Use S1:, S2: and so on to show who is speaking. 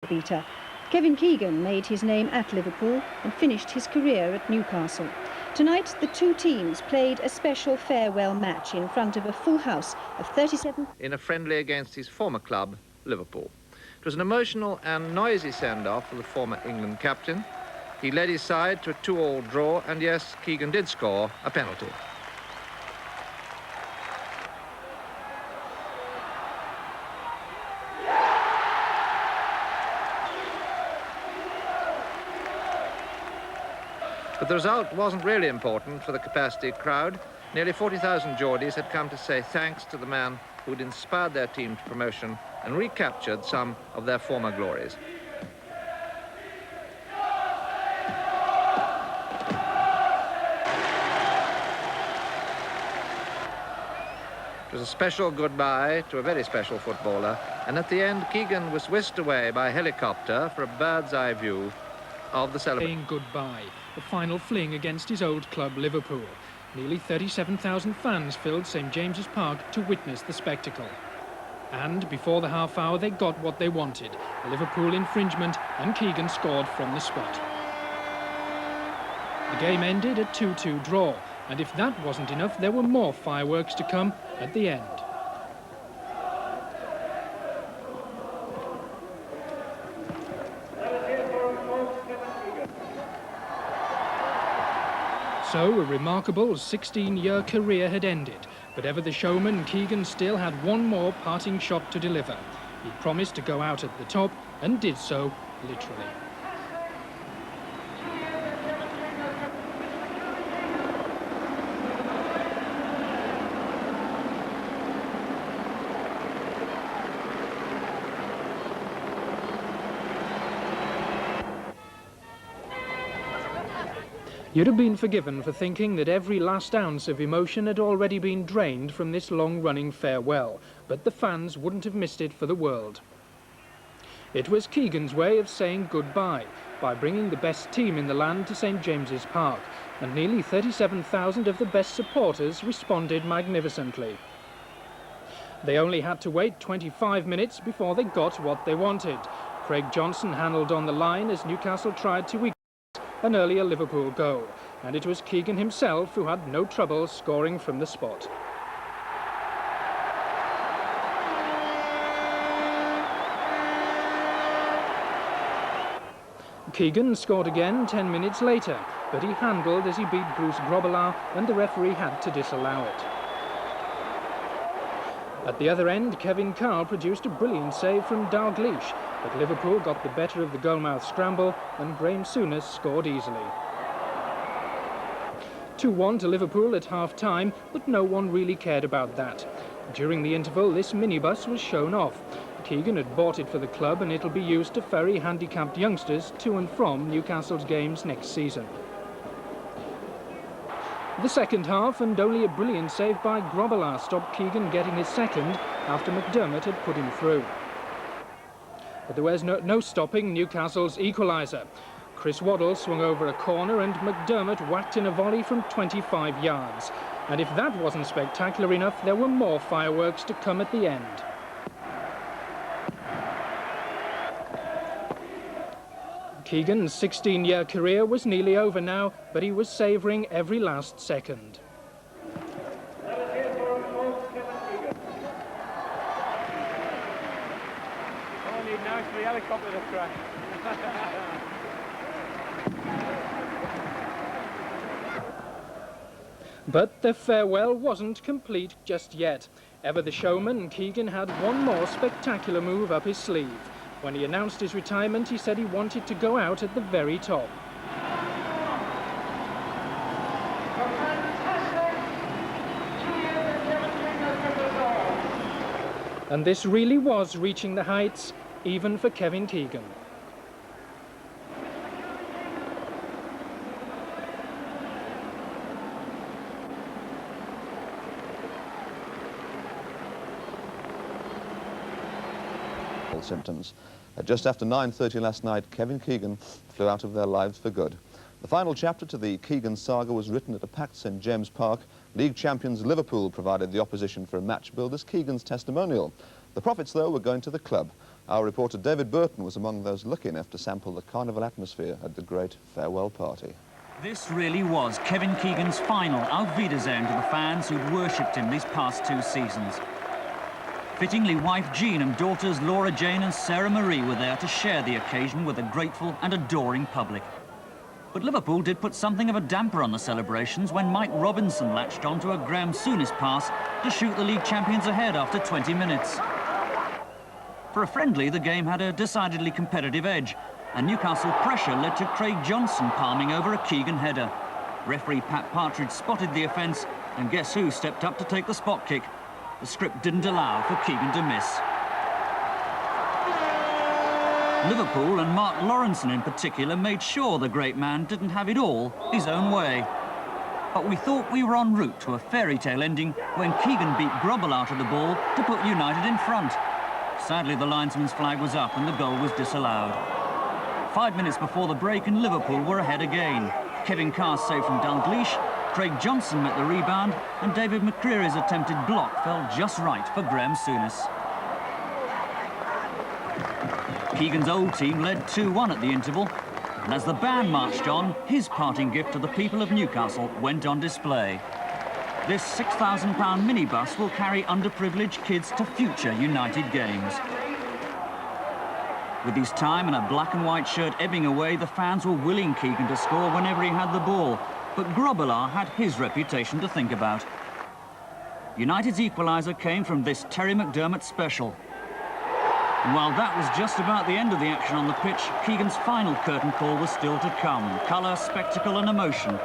S1: beater. Kevin Keegan made his name at Liverpool and finished his career at Newcastle. Tonight, the two teams played a special farewell match in front of a full house of 37...
S2: in a friendly against his former club, Liverpool. It was an emotional and noisy send-off for the former England captain. He led his side to a 2-2 draw, and yes, Keegan did score a penalty. But the result wasn't really important for the capacity crowd. Nearly 40,000 Geordies had come to say thanks to the man who'd inspired their team to promotion and recaptured some of their former glories. It was a special goodbye to a very special footballer, and at the end, Keegan was whisked away by helicopter for a bird's-eye view of the celebration.
S3: Saying goodbye, the final fling against his old club, Liverpool. Nearly 37,000 fans filled St James's Park to witness the spectacle. And before the half hour, they got what they wanted. A Liverpool infringement, and Keegan scored from the spot. The game ended a 2-2 draw, and if that wasn't enough, there were more fireworks to come at the end. So a remarkable 16-year career had ended, but ever the showman, Keegan still had one more parting shot to deliver. He promised to go out at the top, and did so, literally. You'd have been forgiven for thinking that every last ounce of emotion had already been drained from this long-running farewell, but the fans wouldn't have missed it for the world. It was Keegan's way of saying goodbye, by bringing the best team in the land to St James's Park, and nearly 37,000 of the best supporters responded magnificently. They only had to wait 25 minutes before they got what they wanted. Craig Johnson handled on the line as Newcastle tried to an earlier Liverpool goal, and it was Keegan himself who had no trouble scoring from the spot. Keegan scored again 10 minutes later, but he handled as he beat Bruce Grobbelaar, and the referee had to disallow it. At the other end, Kevin Carl produced a brilliant save from Dalglish, but Liverpool got the better of the goalmouth scramble, and Graham Souness scored easily. 2-1 to Liverpool at half-time, but no one really cared about that. During the interval, this minibus was shown off. Keegan had bought it for the club, and it'll be used to ferry handicapped youngsters to and from Newcastle's games next season. The second half, and only a brilliant save by Grobbelaar stopped Keegan getting his second after McDermott had put him through. But there was no stopping Newcastle's equaliser. Chris Waddle swung over a corner, and McDermott whacked in a volley from 25 yards. And if that wasn't spectacular enough, there were more fireworks to come at the end. Keegan's 16-year career was nearly over now, but he was savouring every last second. But the farewell wasn't complete just yet. Ever the showman, Keegan had one more spectacular move up his sleeve. When he announced his retirement, he said he wanted to go out at the very top. And this really was reaching the heights, even for Kevin Keegan.
S4: Symptoms. Just after 9:30 last night, Kevin Keegan flew out of their lives for good. The final chapter to the Keegan saga was written at a packed St James Park. League champions Liverpool provided the opposition for a match billed as Keegan's testimonial. The profits, though, were going to the club, Our reporter David Burton was among those lucky enough to sample the carnival atmosphere at the great farewell party.
S5: This really was Kevin Keegan's final Auf Wiedersehen to the fans who'd worshipped him these past 2 seasons. Fittingly, wife Jean and daughters Laura Jane and Sarah Marie were there to share the occasion with a grateful and adoring public. But Liverpool did put something of a damper on the celebrations when Mike Robinson latched onto a Graham Souness pass to shoot the league champions ahead after 20 minutes. For a friendly, the game had a decidedly competitive edge, and Newcastle pressure led to Craig Johnson palming over a Keegan header. Referee Pat Partridge spotted the offence, and guess who stepped up to take the spot kick? The script didn't allow for Keegan to miss. Liverpool and Mark Lawrenson in particular made sure the great man didn't have it all his own way. But we thought we were en route to a fairy tale ending when Keegan beat Grobel out of the ball to put United in front. Sadly, the linesman's flag was up and the goal was disallowed. 5 minutes before the break and Liverpool were ahead again. Kevin Carr saved from Dalglish, Craig Johnson met the rebound, and David McCreary's attempted block fell just right for Graham Souness. Keegan's old team led 2-1 at the interval, and as the band marched on, his parting gift to the people of Newcastle went on display. This £6,000 minibus will carry underprivileged kids to future United games. With his time and a black and white shirt ebbing away, the fans were willing Keegan to score whenever he had the ball, but Grobbelaar had his reputation to think about. United's equaliser came from this Terry McDermott special. And while that was just about the end of the action on the pitch, Keegan's final curtain call was still to come. Colour, spectacle and emotion